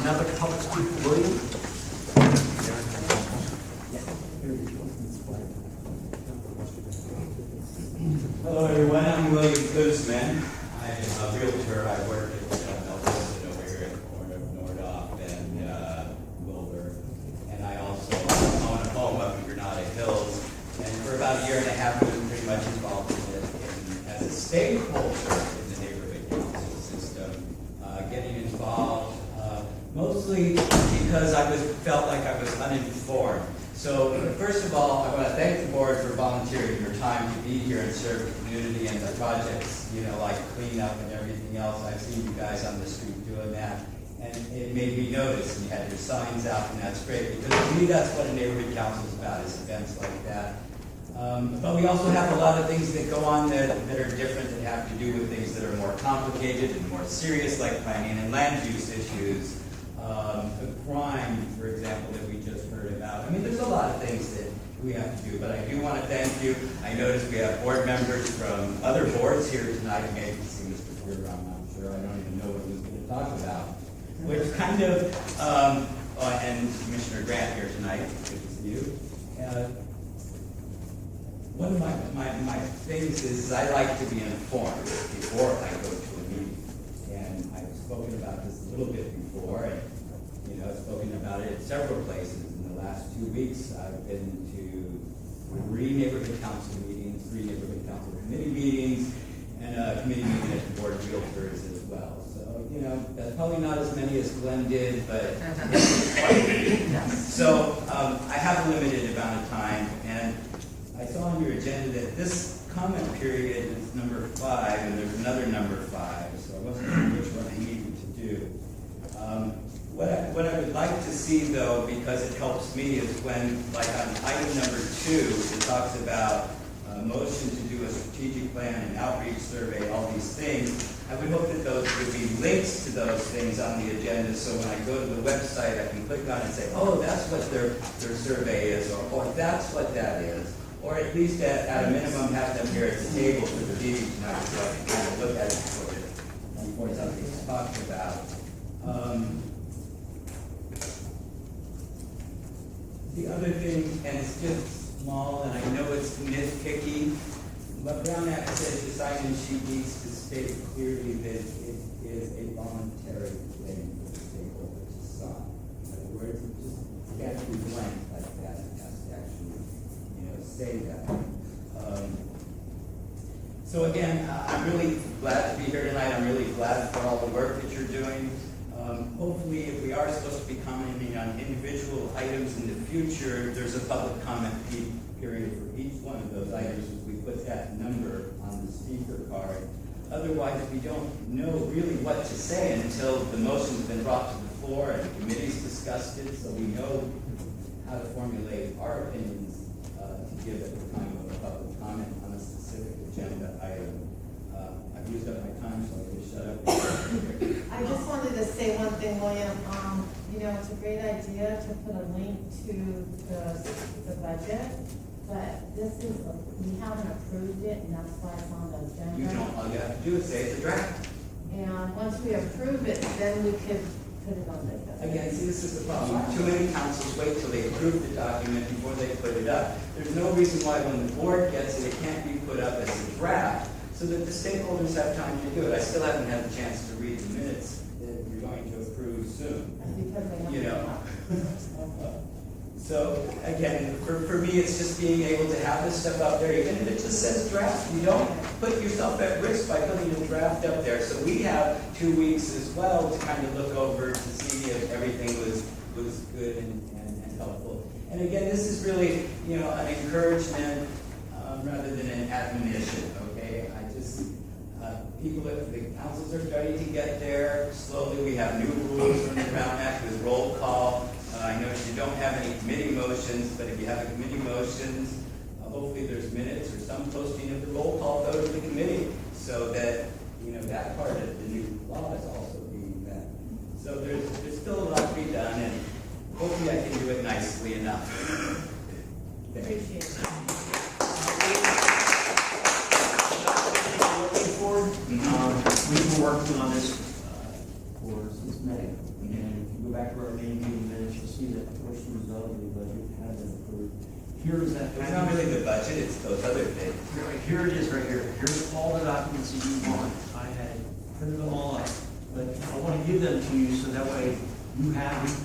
Another public speaker, William? Hello everyone, I'm William Kuzman. I'm a realtor. I work at Nelson over here at the corner of Nordoff and Wilbur. And I also own a home up in Granada Hills. And for about a year and a half, I was pretty much involved in it as a stakeholder in the neighborhood council system. Getting involved mostly because I felt like I was uninformed. So first of all, I want to thank the board for volunteering your time to be here and serve the community and the projects, like cleanup and everything else. I've seen you guys on the street doing that, and it made me notice, and you had your signs out, and that's great, because to me that's what a neighborhood council is about, is events like that. But we also have a lot of things that go on that are different, that have to do with things that are more complicated and more serious, like planning and land use issues. Crime, for example, that we just heard about. I mean, there's a lot of things that we have to do, but I do want to thank you. I noticed we have board members from other boards here tonight. You may see Mr. Porter, I'm sure. I don't even know what he was going to talk about. Which kind of, and Commissioner Grant here tonight, good to see you. One of my things is I like to be informed before I go to a meeting. And I've spoken about this a little bit before, and I've spoken about it at several places. In the last 2 weeks, I've been to 3 neighborhood council meetings, 3 neighborhood council committee meetings, and a committee meeting at the board of realtors as well. So, that's probably not as many as Glenn did, but so I have a limited amount of time, and I saw on your agenda that this comment period is number 5, and there's another number 5, so I wasn't sure which one I needed to do. What I would like to see, though, because it helps me, is when, like on item number 2, it talks about a motion to do a strategic plan and outreach survey, all these things. I would hope that those would be links to those things on the agenda, so when I go to the website, I can click on it and say, oh, that's what their survey is, or that's what that is. Or at least at a minimum, have them here at the table for the meeting tonight, so I can kind of look at it before something's talked about. The other thing, and it's just small, and I know it's nitpicky, but Brown Act says the sign-in sheet needs to state clearly that it is a voluntary thing for the stakeholder to sign. In other words, it just can't be blank like that. It has to actually, say that. So again, I'm really glad to be here tonight. I'm really glad for all the work that you're doing. Hopefully, if we are supposed to be commenting on individual items in the future, there's a public comment period for each one of those items as we put that number on the speaker card. Otherwise, we don't know really what to say until the motion's been brought to the floor and the committee's discussed it, so we know how to formulate our opinions to give at the time of a public comment on a specific agenda item. I've used up my time, so I can shut up. I just wanted to say one thing, William. It's a great idea to put a link to the budget, but we haven't approved it, and that's why it's on the agenda. You don't, all you have to do is say it's a draft. And once we approve it, then we could put it on the agenda. Again, see, this is the problem. Too many councils wait till they approve the document before they put it up. There's no reason why when the board gets it, it can't be put up as a draft, so that the stakeholders have time to do it. I still haven't had the chance to read the minutes that you're going to approve soon. Because they have So again, for me, it's just being able to have this stuff up there, even if it just says draft. You don't put yourself at risk by putting a draft up there. So we have 2 weeks as well to kind of look over to see if everything was good and helpful. And again, this is really, an encouragement rather than an admonition. Okay, the councils are starting to get there slowly. We have new rules from the Brown Act with roll call. I noticed you don't have any committee motions, but if you have a committee motions, hopefully there's minutes or some posting of the roll call vote of the committee, so that that part of the new law is also being met. So there's still a lot to be done, and hopefully I can do it nicely enough. Appreciate it. We've been working on this since May, and back to our main meeting minutes, you'll see that portions of the budget have been approved. Here is that. It's not really the budget, it's those other things. Here it is right here. Here's all the documents that you want. I had printed them all up, but I want to give them to you so that way you have them.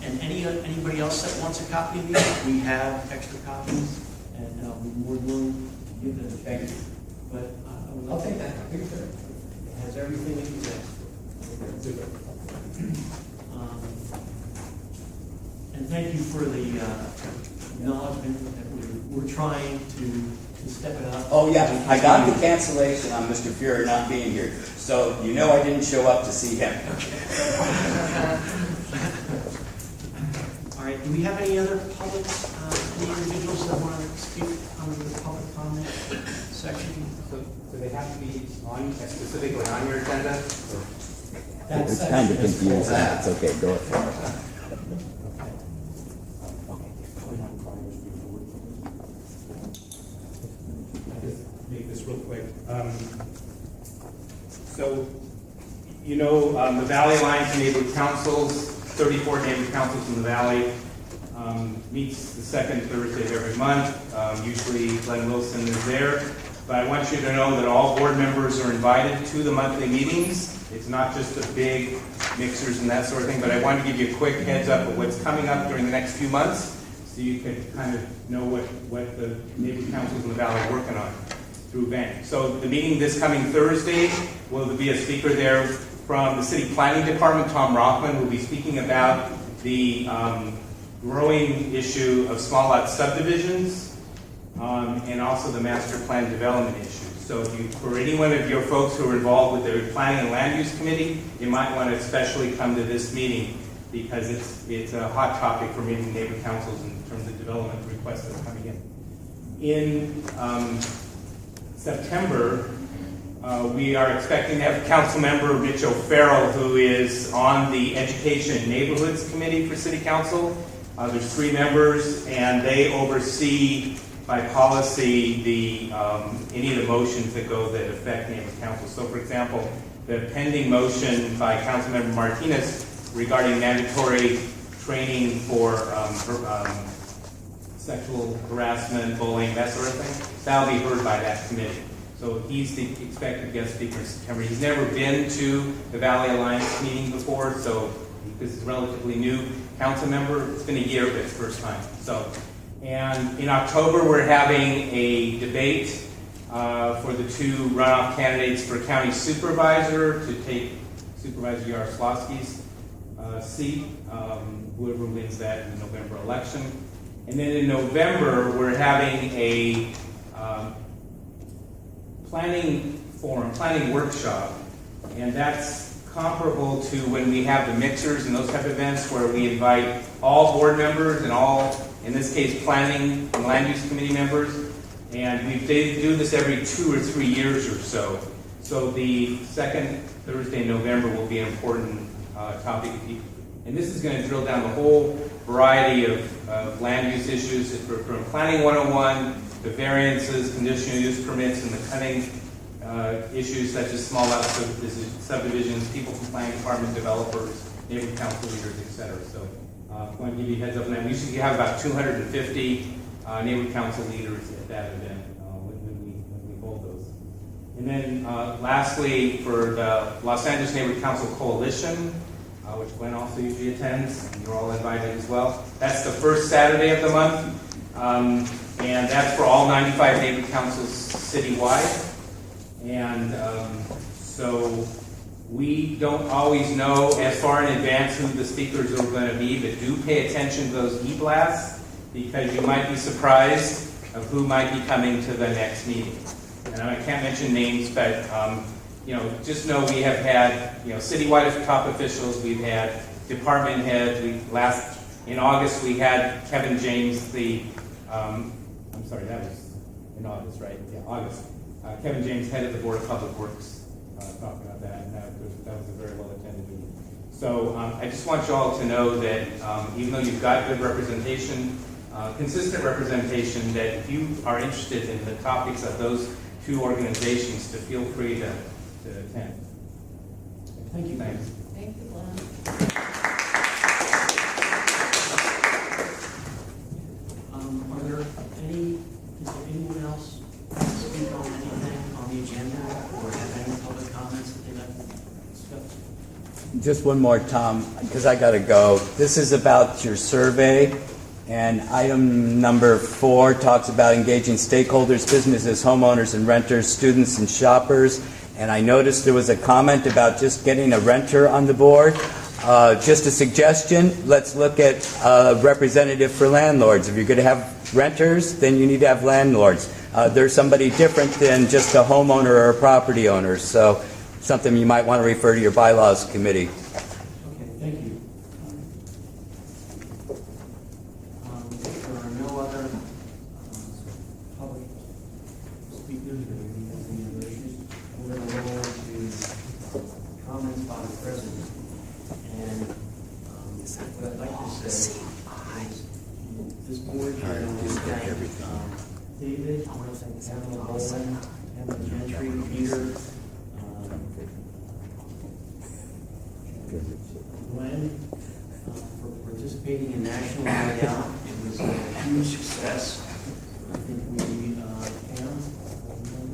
And anybody else that wants a copy of these, we have extra copies, and I'll be more than willing to give them to you. Thank you. But I'll take that, I'll take it. it has everything that you asked for. Super. And thank you for the acknowledgement that we're trying to step it up. Oh, yeah, I got the cancellation on Mr. Fuhrer not being here, so you know I didn't show up to see him. All right, do we have any other public, any individuals that want to speak under the public comment section? So do they have to be on, specifically on your agenda? It's kind of confusing. It's okay, go ahead. Make this real quick. So, you know, the Valley Alliance Neighborhood Councils, 34 neighborhood councils in the Valley, meets the second Thursday of every month. Usually Glenn Wilson is there. But I want you to know that all board members are invited to the monthly meetings. It's not just the big mixers and that sort of thing, but I wanted to give you a quick heads up of what's coming up during the next few months so you can kind of know what the neighborhood councils in the Valley are working on through event. So the meeting this coming Thursday, will be a speaker there from the City Planning Department. Tom Rothman will be speaking about the growing issue of small lot subdivisions and also the master plan development issue. So if you, for any one of your folks who are involved with the Planning and Land Use Committee, you might want to especially come to this meeting because it's a hot topic for many neighbor councils in terms of development requests that are coming in. In September, we are expecting to have Council Member Mitch O'Farrell, who is on the Education and Neighborhoods Committee for City Council. There's 3 members, and they oversee by policy the any of the motions that affect neighborhood council. So, for example, the pending motion by Councilmember Martinez regarding mandatory training for sexual harassment, bullying, that sort of thing, that'll be heard by that committee. So he's the expected guest speaker in September. He's never been to the Valley Alliance meeting before, so this is a relatively new council member. It's been a year, but it's first time. So, and in October, we're having a debate for the 2 runoff candidates for county supervisor to take Supervisor Yaroslawski's seat, whoever wins that in the November election. And then in November, we're having a planning workshop, and that's comparable to when we have the mixers and those type of events where we invite all board members and all, in this case, planning and land use committee members, and we do this every 2 or 3 years or so. So the second Thursday in November will be an important topic, and this is going to drill down the whole variety of land use issues from Planning 101 to variances, conditional use permits, and the cutting issues such as small lot subdivisions, people from planning department, developers, neighborhood council leaders, etc. So I'm going to give you a heads up on that. We usually have about 250 neighborhood council leaders at that event when we hold those. And then lastly, for the Los Angeles Neighborhood Council Coalition, which Glenn also usually attends, and you're all invited as well. That's the first Saturday of the month, and that's for all 95 neighborhood councils citywide. And so we don't always know as far in advance who the speakers are going to be, but do pay attention to those e-blasts because you might be surprised of who might be coming to the next meeting. And I can't mention names, but just know we have had citywide top officials, we've had department heads. In August we had Kevin James, I'm sorry, that was in August, right? Yeah, August. Kevin James, head of the Board of Public Works, talking about that, and that was a very well attended meeting. So I just want you all to know that even though you've got good representation, consistent representation, that if you are interested in the topics of those 2 organizations, to feel free to attend. Thank you. Thanks. Thank you, Glenn. Just one more, Tom, because I got to go. This is about your survey, and item number 4 talks about engaging stakeholders, businesses, homeowners, and renters, students, and shoppers. And I noticed there was a comment about just getting a renter on the board. Just a suggestion, let's look at a representative for landlords. If you're going to have renters, then you need to have landlords. There's somebody different than just a homeowner or a property owner. So something you might want to refer to your bylaws committee. Okay, thank you. If there are no other public speakers or any other issues, we're going to go into comments by the president. And what I'd like to say is this board should thank David, I want to thank Pamela Boland, Pamela Gentry, Peter, Glenn, for participating in National Night Out. It was a huge success.